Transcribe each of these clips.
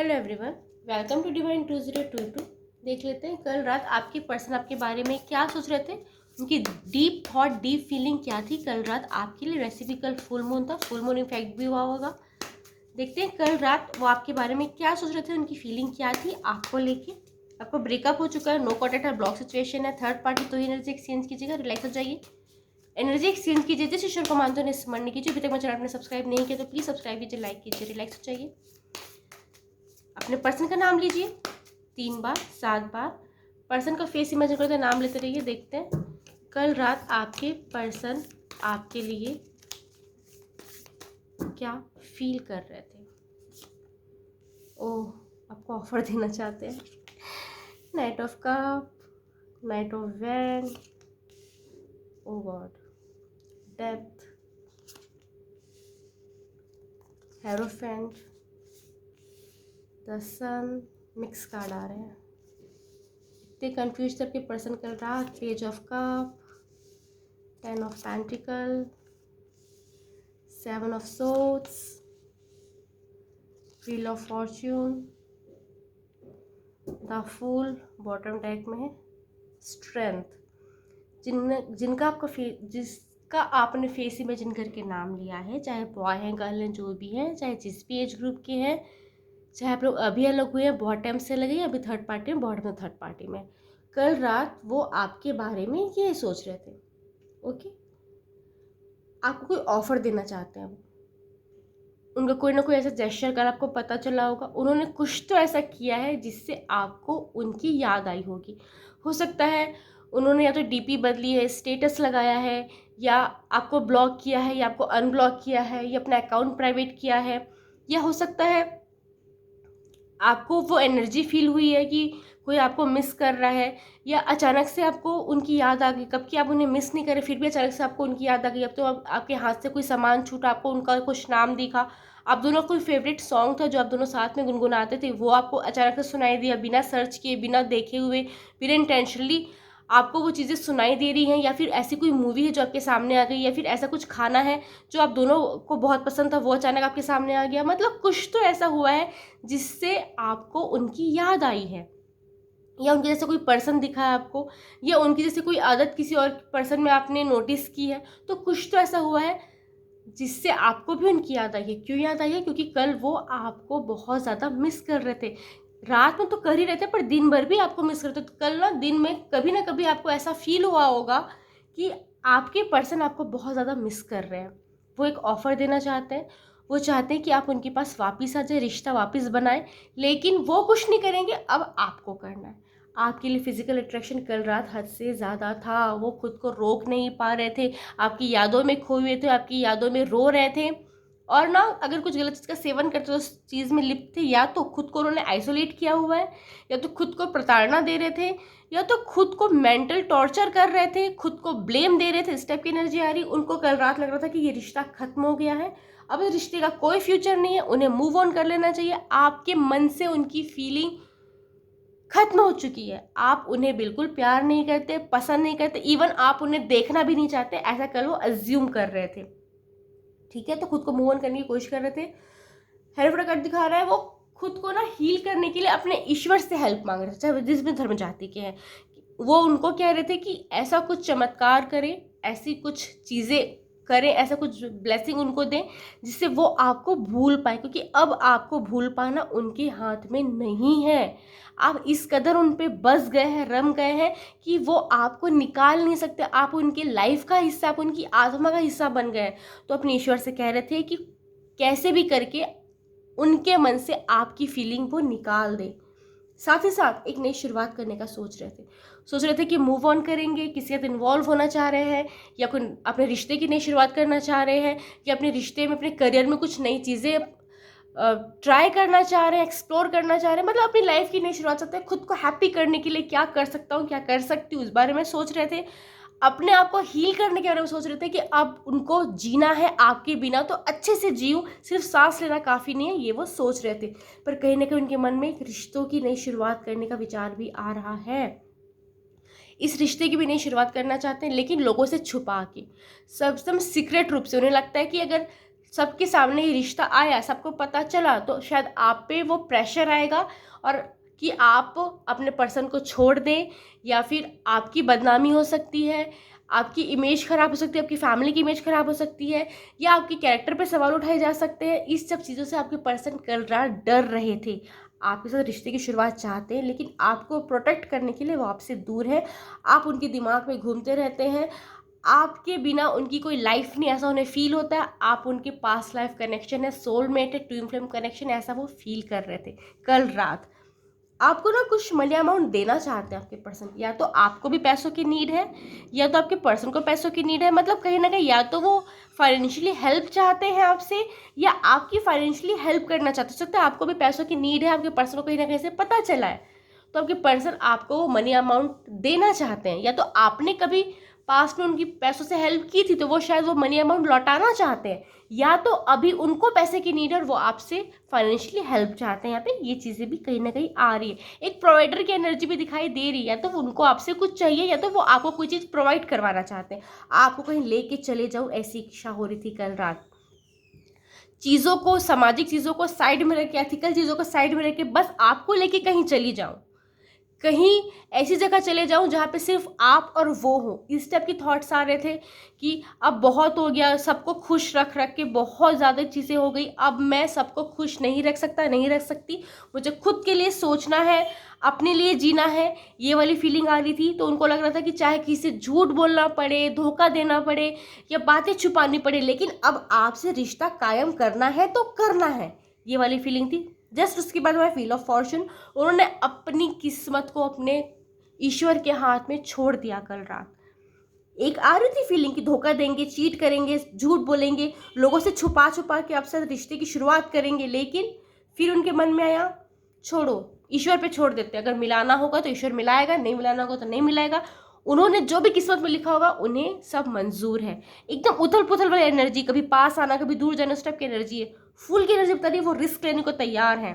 Hello everyone, welcome to Divine 2022। देख लेते हैं कल रात आपके पर्सन आपके बारे में क्या सोच रहे थे। उनकी डीप थॉट, डीप फीलिंग क्या थी कल रात आपके लिए। रेसिपी कल फुल मून था, फुल मून इफेक्ट भी हुआ होगा। देखते हैं कल रात वो आपके बारे में क्या सोच रहे थे, उनकी फीलिंग क्या थी आपको लेके। आपको ब्रेकअप हो चुका है, नो कॉन्टैक्ट है, ब्लॉक सिचुएशन है, थर्ड पार्टी, तो एनर्जी एक्सचेंज कीजिएगा, रिलैक्स हो जाइए, एनर्जी एक्सचेंज कीजिए। जिस ईश्वर को मानते हो स्मरण नहीं कीजिए। अभी तक मेरे चैनल ने सब्सक्राइब नहीं किया तो प्लीज़ सब्सक्राइब कीजिए, लाइक कीजिए, रिलैक्स हो जाइए। अपने पर्सन का नाम लीजिए 3 बार 7 बार। पर्सन का फेस इमेजिन करते नाम लेते रहिए। देखते हैं कल रात आपके पर्सन आपके लिए क्या फील कर रहे थे। ओह, आपको ऑफर देना चाहते हैं। Knight of cups, knight of वैन, oh God, death, hierophant, the sun. Mix card आ रहे हैं। इतने कंफ्यूज थे आपके पर्सन कल रात। Page of cups, 10 of pentacles, 7 of swords, wheel of fortune, the fool bottom deck में है, स्ट्रेंथ। जिसका आपने फेस इमेजिन करके नाम लिया है, चाहे बॉय हैं गर्ल हैं जो भी हैं, चाहे जिस भी एज ग्रुप के हैं, चाहे आप लोग अभी अलग हुए हैं बॉटम से लगे या अभी थर्ड पार्टी में, बॉटम थर्ड पार्टी में, कल रात वो आपके बारे में ये सोच रहे थे। ओके, आपको कोई ऑफर देना चाहते हैं वो। उनका कोई ना कोई ऐसा जेस्चर कर आपको पता चला होगा, उन्होंने कुछ तो ऐसा किया है जिससे आपको उनकी याद आई होगी। हो सकता है उन्होंने या तो डीपी बदली है, स्टेटस लगाया है, या आपको ब्लॉक किया है, या आपको अनब्लॉक किया है, या अपना अकाउंट प्राइवेट किया है, या हो सकता है आपको वो एनर्जी फील हुई है कि कोई आपको मिस कर रहा है, या अचानक से आपको उनकी याद आ गई। कब कि आप उन्हें मिस नहीं करें, फिर भी अचानक से आपको उनकी याद आ गई। अब तो आपके हाथ से कोई सामान छूटा, आपको उनका कुछ नाम दिखा, आप दोनों कोई फेवरेट सॉन्ग था जो आप दोनों साथ में गुनगुनाते थे, वो आपको अचानक से सुनाई दिया, बिना सर्च किए, बिना देखे हुए, बिना इंटेंशनली आपको वो चीज़ें सुनाई दे रही हैं। या फिर ऐसी कोई मूवी है जो आपके सामने आ गई, या फिर ऐसा कुछ खाना है जो आप दोनों को बहुत पसंद था, वो अचानक आपके सामने आ गया। मतलब कुछ तो ऐसा हुआ है जिससे आपको उनकी याद आई है, या उनके जैसे कोई पर्सन दिखा है आपको, या उनकी जैसे कोई आदत किसी और पर्सन में आपने नोटिस की है। तो कुछ तो ऐसा हुआ है जिससे आपको भी उनकी याद आई है। क्यों याद आई है? क्योंकि कल वो आपको बहुत ज़्यादा मिस कर रहे थे। रात में तो कर ही रहे थे, पर दिन भर भी आपको मिस करते। तो कल ना दिन में कभी ना कभी आपको ऐसा फील हुआ होगा कि आपके पर्सन आपको बहुत ज़्यादा मिस कर रहे हैं। वो एक ऑफ़र देना चाहते हैं, वो चाहते हैं कि आप उनके पास वापस आ जाए, रिश्ता वापस बनाएं, लेकिन वो कुछ नहीं करेंगे, अब आपको करना है। आपके लिए फिजिकल अट्रैक्शन कल रात हद से ज़्यादा था। वो खुद को रोक नहीं पा रहे थे, आपकी यादों में खोए हुए थे, आपकी यादों में रो रहे थे। और ना अगर कुछ गलत चीज़ का सेवन करते तो उस चीज़ में लिप्त थे, या तो खुद को उन्होंने आइसोलेट किया हुआ है, या तो खुद को प्रताड़ना दे रहे थे, या तो खुद को मेंटल टॉर्चर कर रहे थे, खुद को ब्लेम दे रहे थे। इस टाइप की एनर्जी आ रही। उनको कल रात लग रहा था कि ये रिश्ता खत्म हो गया है, अब इस रिश्ते का कोई फ्यूचर नहीं है, उन्हें मूव ऑन कर लेना चाहिए। आपके मन से उनकी फीलिंग खत्म हो चुकी है। आप उन्हें बिल्कुल प्यार नहीं करते, पसंद नहीं करते, इवन आप उन्हें देखना भी नहीं चाहते। ऐसा कल वो अज्यूम कर रहे थे। ठीक है, तो खुद को मूव ऑन करने की कोशिश कर रहे थे। हेल्प कार्ड दिखा रहा है, वो खुद को ना हील करने के लिए अपने ईश्वर से हेल्प मांग रहे थे, चाहे जिस भी धर्म जाति के हैं। वो उनको कह रहे थे कि ऐसा कुछ चमत्कार करें, ऐसी कुछ चीज़ें करें, ऐसा कुछ ब्लेसिंग उनको दें जिससे वो आपको भूल पाए, क्योंकि अब आपको भूल पाना उनके हाथ में नहीं है। आप इस कदर उन पे बस गए हैं, रम गए हैं कि वो आपको निकाल नहीं सकते। आप उनकी लाइफ का हिस्सा, आप उनकी आत्मा का हिस्सा बन गए। तो अपने ईश्वर से कह रहे थे कि कैसे भी करके उनके मन से आपकी फीलिंग वो निकाल दे। साथ ही साथ एक नई शुरुआत करने का सोच रहे थे कि मूव ऑन करेंगे, किसी के साथ इन्वॉल्व होना चाह रहे हैं, या कोई अपने रिश्ते की नई शुरुआत करना चाह रहे हैं, या अपने रिश्ते में, अपने करियर में कुछ नई चीज़ें ट्राई करना चाह रहे हैं, एक्सप्लोर करना चाह रहे हैं। मतलब अपनी लाइफ की नई शुरुआत चाहते हैं। खुद को हैप्पी करने के लिए क्या कर सकता हूँ, क्या कर सकती हूँ, इस बारे में सोच रहे थे। अपने आप को हील करने के बारे में सोच रहे थे कि अब उनको जीना है आपके बिना, तो अच्छे से जीऊँ, सिर्फ सांस लेना काफ़ी नहीं है, ये वो सोच रहे थे। पर कहीं ना कहीं उनके मन में एक रिश्तों की नई शुरुआत करने का विचार भी आ रहा है। इस रिश्ते की भी नई शुरुआत करना चाहते हैं, लेकिन लोगों से छुपा के, सब सीक्रेट रूप से। उन्हें लगता है कि अगर सबके सामने ये रिश्ता आया, सबको पता चला, तो शायद आप पे वो प्रेशर आएगा और कि आप अपने पर्सन को छोड़ दें, या फिर आपकी बदनामी हो सकती है, आपकी इमेज खराब हो सकती है, आपकी फैमिली की इमेज खराब हो सकती है, या आपके कैरेक्टर पे सवाल उठाए जा सकते हैं। इस सब चीज़ों से आपके पर्सन कल रात डर रहे थे। आपके साथ रिश्ते की शुरुआत चाहते हैं, लेकिन आपको प्रोटेक्ट करने के लिए वो आपसे दूर है। आप उनके दिमाग में घूमते रहते हैं। आपके बिना उनकी कोई लाइफ नहीं, ऐसा उन्हें फील होता है। आप उनके पास्ट लाइफ कनेक्शन है, सोलमेट है, ट्विन फ्लेम कनेक्शन, ऐसा वो फील कर रहे थे कल रात। आपको ना कुछ मनी अमाउंट देना चाहते हैं आपके पर्सन, या तो आपको भी पैसों की नीड है, या तो आपके पर्सन को पैसों की नीड है। मतलब कहीं ना कहीं या तो वो फाइनेंशियली हेल्प चाहते हैं आपसे, या आपकी फाइनेंशियली हेल्प करना चाहते हो। सकता है आपको भी पैसों की नीड है, आपके पर्सन को कहीं ना कहीं से पता चला है, तो आपके पर्सन आपको मनी अमाउंट देना चाहते हैं। या तो आपने कभी पास्ट में उनकी पैसों से हेल्प की थी, तो वो शायद वो मनी अमाउंट लौटाना चाहते हैं, या तो अभी उनको पैसे की नीड है और वो आपसे फाइनेंशियली हेल्प चाहते हैं। यहाँ पे ये चीज़ें भी कहीं ना कहीं आ रही है। एक प्रोवाइडर की एनर्जी भी दिखाई दे रही है, या तो उनको आपसे कुछ चाहिए, या तो वो आपको कोई चीज़ प्रोवाइड करवाना चाहते हैं। आपको कहीं लेके चले जाऊँ, ऐसी इच्छा हो रही थी कल रात। चीज़ों को, सामाजिक चीज़ों को साइड में रख के, एथिकल चीज़ों को साइड में रख के, बस आपको लेके कहीं चली जाऊँ, कहीं ऐसी जगह चले जाऊं जहाँ पे सिर्फ आप और वो हो। इस टाइप की थॉट्स आ रहे थे कि अब बहुत हो गया, सबको खुश रख रख के बहुत ज़्यादा चीज़ें हो गई, अब मैं सबको खुश नहीं रख सकता, नहीं रख सकती, मुझे खुद के लिए सोचना है, अपने लिए जीना है। ये वाली फीलिंग आ रही थी। तो उनको लग रहा था कि चाहे किसी से झूठ बोलना पड़े, धोखा देना पड़े, या बातें छुपानी पड़े, लेकिन अब आपसे रिश्ता कायम करना है तो करना है। ये वाली फीलिंग थी। जस्ट उसके बाद हुआ फील ऑफ फॉर्चून। उन्होंने अपनी किस्मत को अपने ईश्वर के हाथ में छोड़ दिया कल रात। एक आ रही थी फीलिंग कि धोखा देंगे, चीट करेंगे, झूठ बोलेंगे, लोगों से छुपा छुपा के आपसे रिश्ते की शुरुआत करेंगे, लेकिन फिर उनके मन में आया छोड़ो, ईश्वर पे छोड़ देते, अगर मिलाना होगा तो ईश्वर मिलाएगा, नहीं मिलाना होगा तो नहीं मिलाएगा। उन्होंने जो भी किस्मत में लिखा होगा उन्हें सब मंजूर है। एकदम उथल पुथल वाली एनर्जी, कभी पास आना कभी दूर जाना, उस टाइप की एनर्जी है। फुल की एनर्जी बता रही है, वो रिस्क लेने को तैयार है।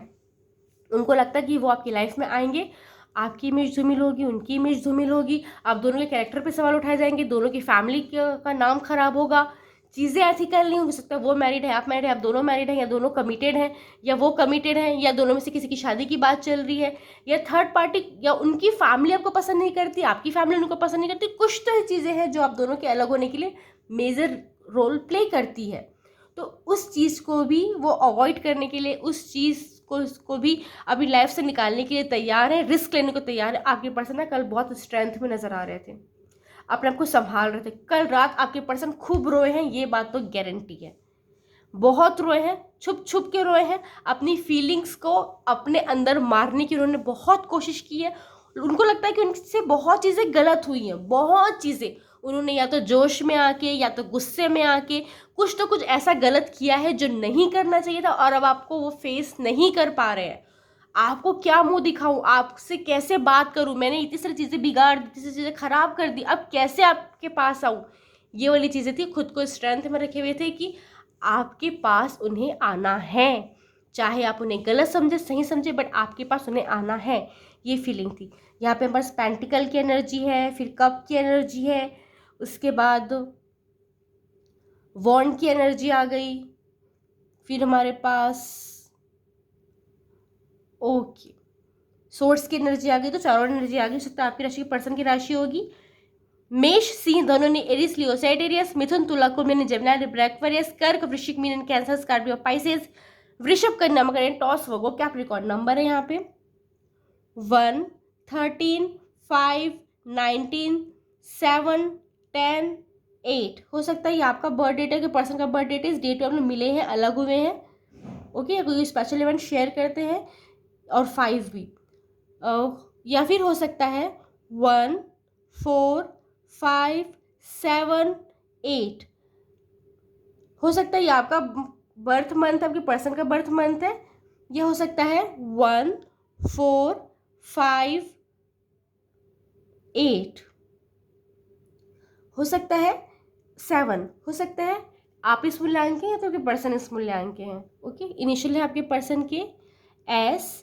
उनको लगता है कि वो आपकी लाइफ में आएंगे, आपकी इमेज धूमिल होगी, उनकी इमेज धूमिल होगी, आप दोनों के कैरेक्टर पे सवाल उठाए जाएंगे, दोनों की फैमिली का नाम खराब होगा, चीज़ें एथिकल नहीं हो सकता। वो मैरिड है, आप मैरिड है, आप दोनों मैरिड हैं, या दोनों कमिटेड हैं, या वो कमिटेड हैं, या दोनों में से किसी की शादी की बात चल रही है, या थर्ड पार्टी, या उनकी फैमिली आपको पसंद नहीं करती, आपकी फैमिली उनको पसंद नहीं करती। कुछ तो चीज़ें हैं जो आप दोनों के अलग होने के लिए मेजर रोल प्ले करती है। तो उस चीज़ को भी वो अवॉइड करने के लिए, उस चीज़ को उसको भी अभी लाइफ से निकालने के लिए तैयार है, रिस्क लेने को तैयार है। आपके पर्सन ना कल बहुत स्ट्रेंथ में नजर आ रहे थे, अपने आप को संभाल रहे थे। कल रात आपके पर्सन खूब रोए हैं, ये बात तो गारंटी है। बहुत रोए हैं, छुप छुप के रोए हैं, अपनी फीलिंग्स को अपने अंदर मारने की उन्होंने बहुत कोशिश की है। उनको लगता है कि उनसे बहुत चीज़ें गलत हुई हैं, बहुत चीज़ें उन्होंने या तो जोश में आके, या तो गुस्से में आके कुछ तो कुछ ऐसा गलत किया है जो नहीं करना चाहिए था, और अब आपको वो फेस नहीं कर पा रहे हैं। आपको क्या मुंह दिखाऊं, आपसे कैसे बात करूं, मैंने इतनी सारी चीज़ें बिगाड़ दी, इतनी सारी चीज़ें खराब कर दी, अब कैसे आपके पास आऊं। ये वाली चीज़ें थी। खुद को स्ट्रेंथ में रखे हुए थे कि आपके पास उन्हें आना है, चाहे आप उन्हें गलत समझे सही समझे, बट आपके पास उन्हें आना है। ये फीलिंग थी। यहाँ पे हमारे पास पेंटिकल की एनर्जी है, फिर कप की एनर्जी है, उसके बाद वॉन्ड की एनर्जी आ गई, फिर हमारे पास ओके सोर्स की एनर्जी आ गई। तो चारों एनर्जी आ गई। सकता है आपकी राशि की पर्सन की राशि होगी मेष, सिंह, धनु ने एरिस, लियो, सैजिटेरियस, मिथुन, तुला, कुंभ ने जेमिनी, लिब्रा, एक्वेरियस, कर्क, वृश्चिक, मीन, कैंसर, स्कॉर्पियो, पाइसेस, वृषभ, कन्या, मकर, टॉस, वर्गो, कैप्रिकॉर्न। नंबर है यहाँ पे 1, 13, 5, 19, 7, 10, 8। हो सकता है ये आपका बर्थ डेट है कि पर्सन का बर्थ डेट है, इस डेट पे हम लोग मिले हैं, अलग हुए हैं, ओके, कोई स्पेशल इवेंट शेयर करते हैं। और 5 भी, या फिर हो सकता है 1, 4, 5, 7, 8। हो सकता है ये आपका बर्थ मंथ, आपके पर्सन का बर्थ मंथ है। ये हो सकता है 1, 4, 5, 8, हो सकता है 7, हो सकता है आप इस मूल्यांक के हैं या तो आपके पर्सन इस मूल्यांक के हैं। ओके, इनिशियल है आपके पर्सन के SRODFNIGTKELS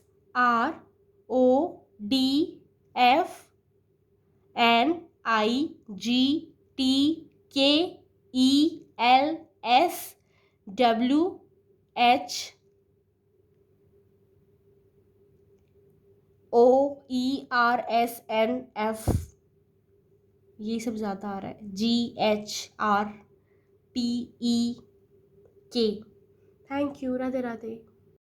WHOERSNF, ये सब ज़्यादा आ रहा है, GHRPEK। Thank you, Radhe Radhe.